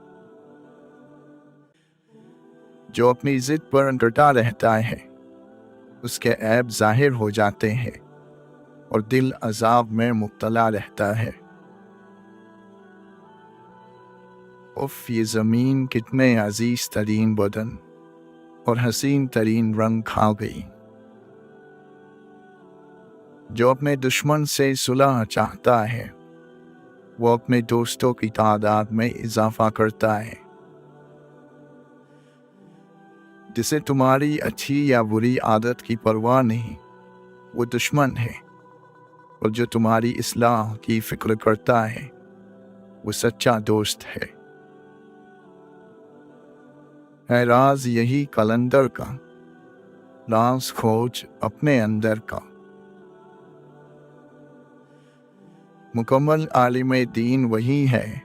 जो अपनी जिद पर डटा रहता है उसके ऐब जाहिर हो जाते हैं और दिल अजाब में मुब्तला रहता है। उफ, ये ज़मीन कितने अजीज तरीन बदन और हसीन तरीन रंग खा गई। जो अपने दुश्मन से सुलह चाहता है वो अपने दोस्तों की तादाद में इजाफा करता है। जिसे तुम्हारी अच्छी या बुरी आदत की परवाह नहीं वो दुश्मन है, और जो तुम्हारी इस्लाह की फिक्र करता है वो सच्चा दोस्त है। राज यही कलंदर का, राज खोज अपने अंदर का। मुकम्मल आलिम दीन वही है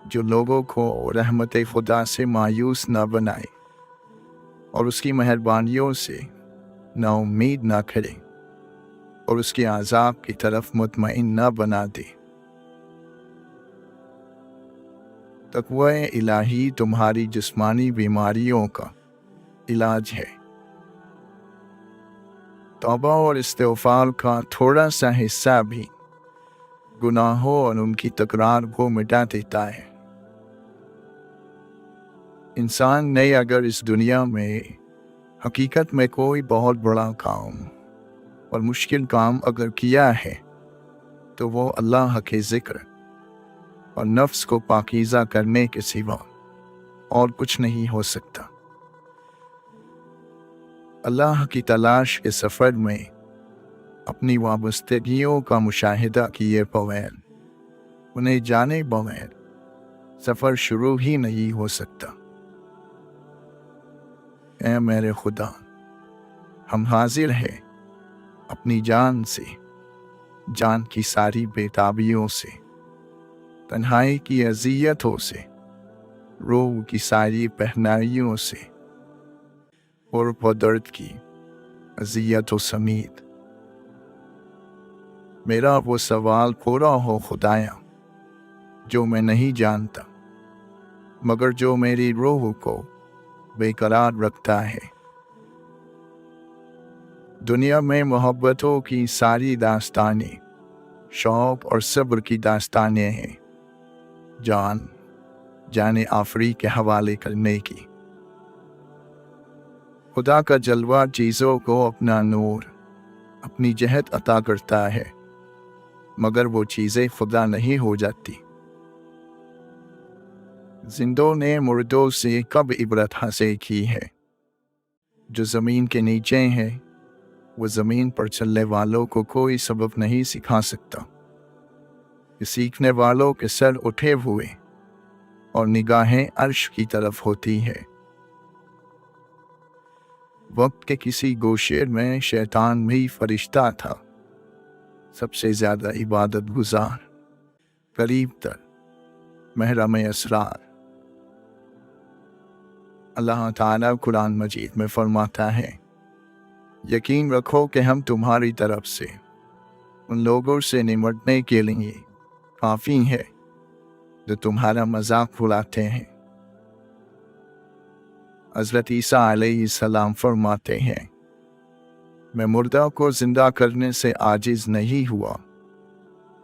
जो लोगों को रहमत खुदा से मायूस न बनाए और उसकी मेहरबानियों से नाउम्मीद ना करे और उसके आज़ाब की तरफ मुतमईन न बना दे। तक़वा इलाही तुम्हारी जिस्मानी बीमारियों का इलाज है। तौबा और इस्तिग़फ़ार का थोड़ा सा हिस्सा भी गुनाहों और उनकी तकरार को मिटा देता है। इंसान ने अगर इस दुनिया में हकीकत में कोई बहुत बड़ा काम और मुश्किल काम अगर किया है तो वो अल्लाह के ज़िक्र और नफ्स को पाकीज़ा करने के सिवा और कुछ नहीं हो सकता। अल्लाह की तलाश के सफ़र में अपनी वाबस्तगियों का मुशाहिदा किए बगैर, उन्हें जाने बगैर सफ़र शुरू ही नहीं हो सकता। ऐ मेरे खुदा, हम हाजिर हैं अपनी जान से, जान की सारी बेताबियों से, तन्हाई की अज़ियतों से, रूह की सारी पहनाइयों से और दर्द की अज़ियतों समेत। मेरा वो सवाल पूरा हो खुदाया जो मैं नहीं जानता, मगर जो मेरी रूह को बेकरार रखता है। दुनिया में मोहब्बतों की सारी दास्तानें शौक़ और सब्र की दास्तानें हैं, जाने आफरी के हवाले करने की। खुदा का जलवा चीज़ों को अपना नूर, अपनी जहत अता करता है, मगर वो चीज़ें खुदा नहीं हो जाती। जिंदों ने मुर्दों से कब इबरत हासिल की है। जो ज़मीन के नीचे है वो ज़मीन पर चलने वालों को कोई सबक नहीं सिखा सकता। सीखने वालों के सर उठे हुए और निगाहें अर्श की तरफ होती है। वक्त के किसी गोशे में शैतान भी फरिश्ता था, सबसे ज़्यादा इबादत गुजार, करीब तर, महरम असरार। अल्लाह ताला कुरान मजीद में फरमाता है, यकीन रखो कि हम तुम्हारी तरफ से उन लोगों से निमटने के लिए काफ़ी है जो तुम्हारा मजाक उड़ाते हैं। हज़रत ईसा अलैहिस्सलाम फरमाते हैं, मैं मुर्दा को जिंदा करने से आजिज़ नहीं हुआ,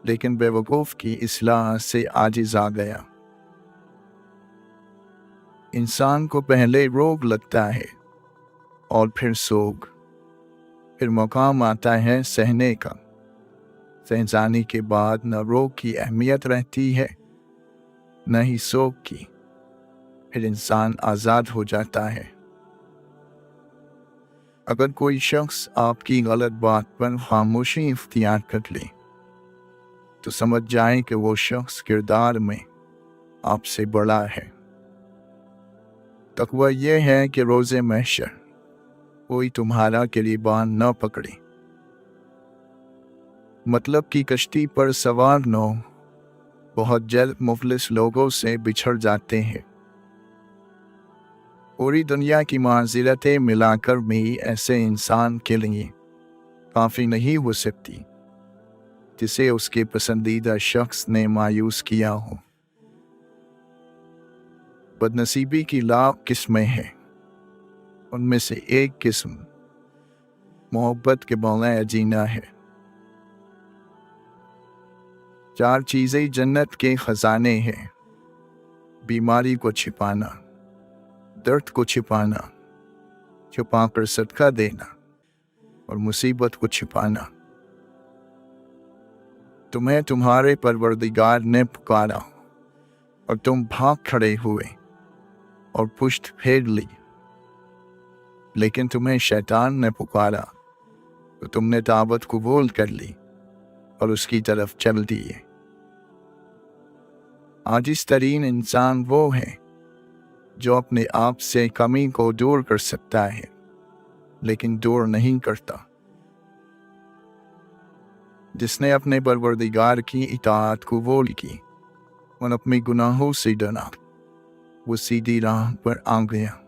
लेकिन बेवकूफ़ की इस्लाह से आजिज़ आ गया। इंसान को पहले रोग लगता है और फिर सोग, फिर मकाम आता है सहने का। सह जाने के बाद न रोग की अहमियत रहती है न ही सोग की, फिर इंसान आज़ाद हो जाता है। अगर कोई शख्स आपकी गलत बात पर खामोशी इख्तियार कर ले तो समझ जाए कि वो शख्स किरदार में आपसे बड़ा है। तकवा यह है कि रोज़े महशर कोई तुम्हारा गिरबान न पकड़े, मतलब की कश्ती पर सवार न बहुत जल्द मुफलिस लोगों से बिछड़ जाते हैं। पूरी दुनिया की माज़िरतें मिलाकर भी ऐसे इंसान के लिए काफ़ी नहीं हो सकती जिसे उसके पसंदीदा शख्स ने मायूस किया हो। बदनसीबी की लाख किस्में हैं, उनमें से एक किस्म मोहब्बत के बगैर जीना है। 4 चीज़ें जन्नत के खजाने हैं: बीमारी को छिपाना, दर्द को छिपाना, छुपाकर सदका देना और मुसीबत को छिपाना। तुम्हें तुम्हारे परवरदिगार ने पुकारा और तुम भाग खड़े हुए और पुश्त फेर ली, लेकिन तुम्हें शैतान ने पुकारा तो तुमने दावत कबूल कर ली और उसकी तरफ चल दिए। आजिज़ तरीन इंसान वो है जो अपने आप से कमी को दूर कर सकता है लेकिन दूर नहीं करता। जिसने अपने परवरदिगार की इताअत कबूल की और अपने गुनाहों से डरा, वो सीधी राह पर आ गया।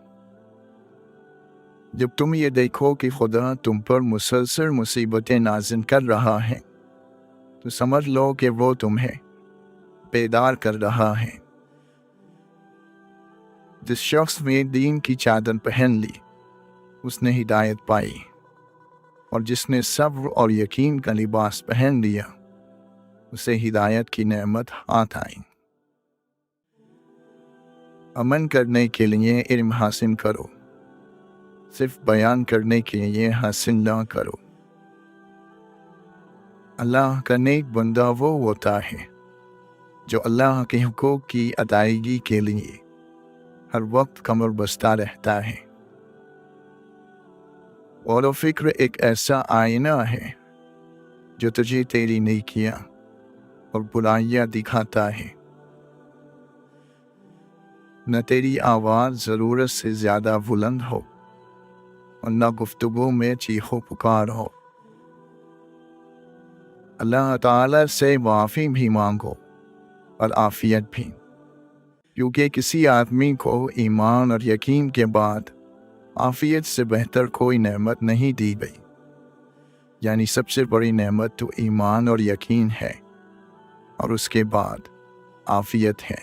जब तुम ये देखो कि खुदा तुम पर मुसलसल मुसीबतें नाज़िल कर रहा है तो समझ लो कि वो तुम्हें बेदार कर रहा है। जिस शख्स ने दीन की चादर पहन ली उसने हिदायत पाई, और जिसने सब्र और यकीन का लिबास पहन लिया उसे हिदायत की नेमत हाथ आई। अमन करने के लिए इल्म हासिल करो, सिर्फ बयान करने के लिए हासिल ना करो। अल्लाह का नेक बंदा वो होता है जो अल्लाह के हुकूक की अदायगी के लिए हर वक्त कमर बस्ता रहता है। और फिक्र एक ऐसा आईना है जो तुझे तेरी नेकियां और बुराइयां दिखाता है। न तेरी आवाज़ ज़रूरत से ज़्यादा बुलंद हो और न गुफ्तगू में चीखो पुकार हो। अल्लाह ताला से माफ़ी भी मांगो और आफियत भी, क्योंकि किसी आदमी को ईमान और यकीन के बाद आफियत से बेहतर कोई नेमत नहीं दी गई। यानी सबसे बड़ी नेमत तो ईमान और यकीन है और उसके बाद आफियत है।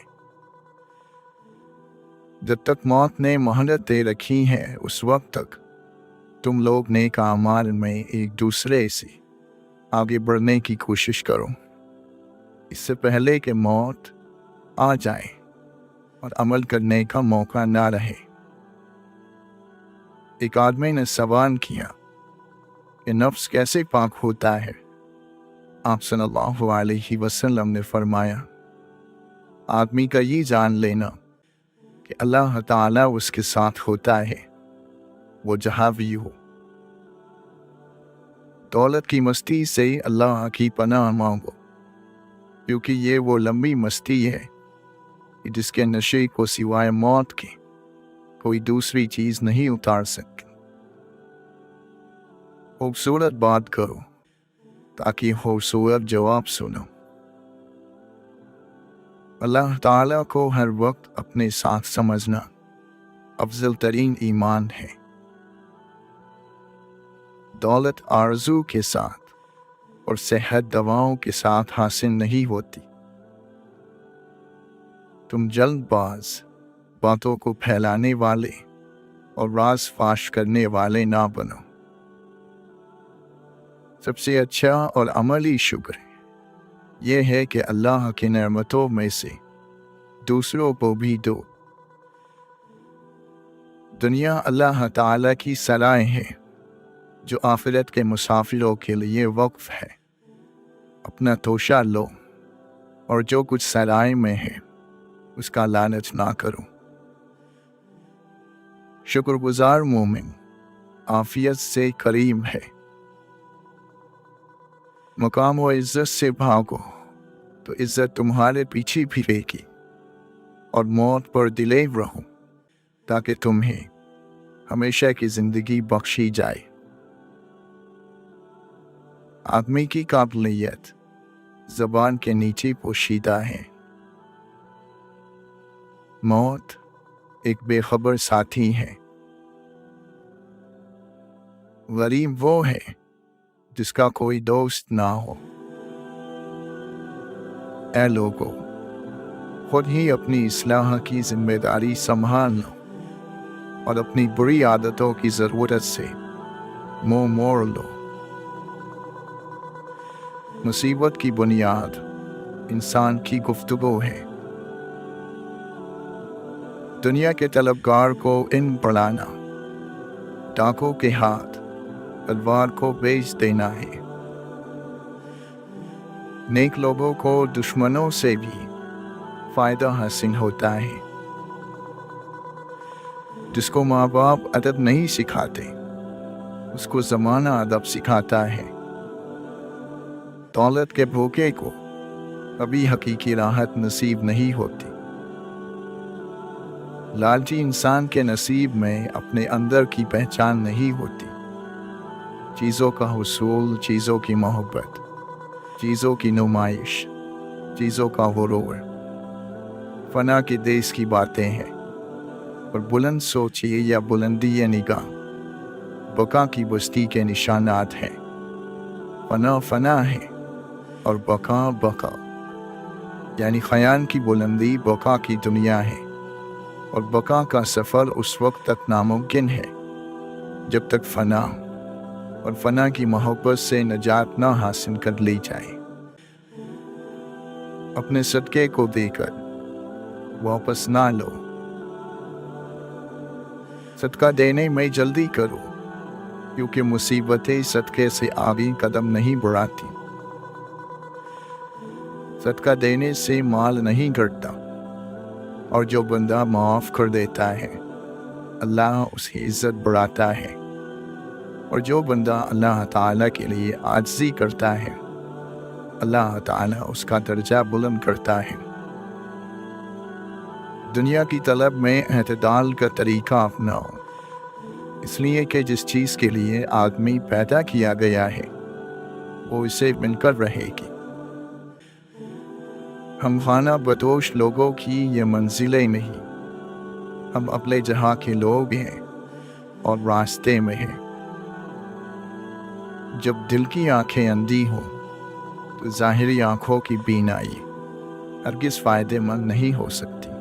जब तक मौत ने मोहलत दे रखी है उस वक्त तक तुम लोग नेक आमाल में एक दूसरे से आगे बढ़ने की कोशिश करो, इससे पहले कि मौत आ जाए और अमल करने का मौका ना रहे। एक आदमी ने सवाल किया कि नफ्स कैसे पाक होता है। आप सल्लल्लाहु अलैहि वसल्लम ने फरमाया, आदमी का ये जान लेना कि अल्लाह ताला उसके साथ होता है, वो जहाँ भी हो। दौलत की मस्ती से अल्लाह की पनाह मांगो, क्योंकि ये वो लंबी मस्ती है जिसके नशे को सिवाय मौत के कोई दूसरी चीज नहीं उतार सकती। खूबसूरत बात करो ताकि खूबसूरत जवाब सुनो। अल्लाह ताला को हर वक्त अपने साथ समझना अफजल तरीन ईमान है। दौलत आरजू के साथ और सेहत दवाओं के साथ हासिल नहीं होती, तुम जल्दबाज, बातों को फैलाने वाले और राज फाश करने वाले ना बनो। सबसे अच्छा और अमली शुक्र यह है कि अल्लाह की नेमतों में से दूसरों को भी दो। दुनिया अल्लाह ताला की सराय है जो आखिरत के मुसाफिरों के लिए वक्फ है। अपना तोशा लो और जो कुछ सराय में है उसका लालच ना करो। शुक्रगुजार मोमिन आफियत से करीम है। मकाम व इज्जत से भागो तो इज्जत तुम्हारे पीछे फिरेगी, और मौत पर दिले रहो ताकि तुम्हें हमेशा की जिंदगी बख्शी जाए। आदमी की काबिलियत ज़बान के नीचे पोशीदा है। मौत एक बेखबर साथी है। गरीब वो है जिसका कोई दोस्त ना हो। ऐ लोगों, खुद ही अपनी इस्लाह की जिम्मेदारी संभाल लो और अपनी बुरी आदतों की ज़रूरत से मुंह मोड़ लो। मुसीबत की बुनियाद इंसान की गुफ्तगू है। दुनिया के तलबगार को इन पढ़ाना, डाकों के हाथ तलवार को बेच देना है। नेक लोगों को दुश्मनों से भी फायदा हासिल होता है। जिसको माँ बाप अदब नहीं सिखाते उसको ज़माना अदब सिखाता है। दौलत के भूखे को कभी हकीकी राहत नसीब नहीं होती। लालची इंसान के नसीब में अपने अंदर की पहचान नहीं होती। चीज़ों का हुसूल, चीज़ों की मोहब्बत, चीज़ों की नुमाइश, चीज़ों का गुरूर फना के देश की बातें हैं। और बुलंद सोचिए या बुलंदी निगाह बका की बस्ती के निशानात हैं। फना फना है और बका बका, यानी खयान की बुलंदी बका की दुनिया है। और बका का सफ़र उस वक्त तक नामुमकिन है जब तक फना और फना की मोहब्बत से नजात ना हासिल कर ली जाए। अपने सदक़े को देकर वापस ना लो। सदका देने में जल्दी करो, क्योंकि मुसीबतें सदके से आगे कदम नहीं बढ़ाती। सदका देने से माल नहीं घटता, और जो बंदा माफ़ कर देता है अल्लाह उसकी इज्जत बढ़ाता है। और जो बंदा अल्लाह ताला के लिए आजिज़ी करता है अल्लाह ताला उसका दर्जा बुलंद करता है। दुनिया की तलब में एतदाल का तरीका अपनाओ, इसलिए कि जिस चीज़ के लिए आदमी पैदा किया गया है वो इसे मिलकर रहेगी। हम खाना बदोश लोगों की ये मंजिलें नहीं, हम अपने जहाँ के लोग हैं और रास्ते में हैं। जब दिल की आंखें अंधी हों तो ज़ाहिरी आंखों की बीनाई हरगिज़ फ़ायदेमंद नहीं हो सकती।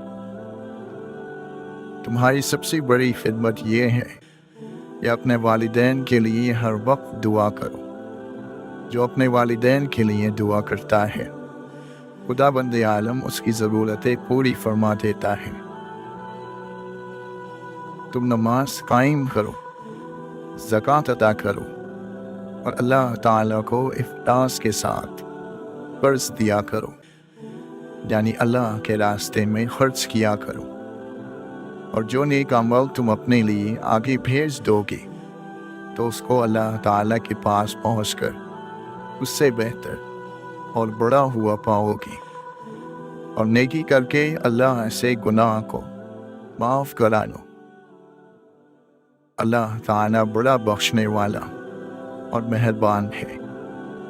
तुम्हारी सबसे बड़ी खिदमत ये है कि अपने वालिदैन के लिए हर वक्त दुआ करो। जो अपने वालिदैन के लिए दुआ करता है खुदा बंदे आलम उसकी ज़रूरतें पूरी फरमा देता है। तुम नमाज कायम करो, ज़कात अदा करो और अल्लाह ताला को इफ्लास के साथ कर्ज दिया करो, यानी अल्लाह के रास्ते में खर्च किया करो। और जो नेक अमल तुम अपने लिए आगे भेज दोगे तो उसको अल्लाह ताला के पास पहुंचकर उससे बेहतर और बड़ा हुआ पाओगे। और नेकी करके अल्लाह से गुनाह को माफ़ करा लो। अल्लाह ताला बड़ा बख्शने वाला और मेहरबान है।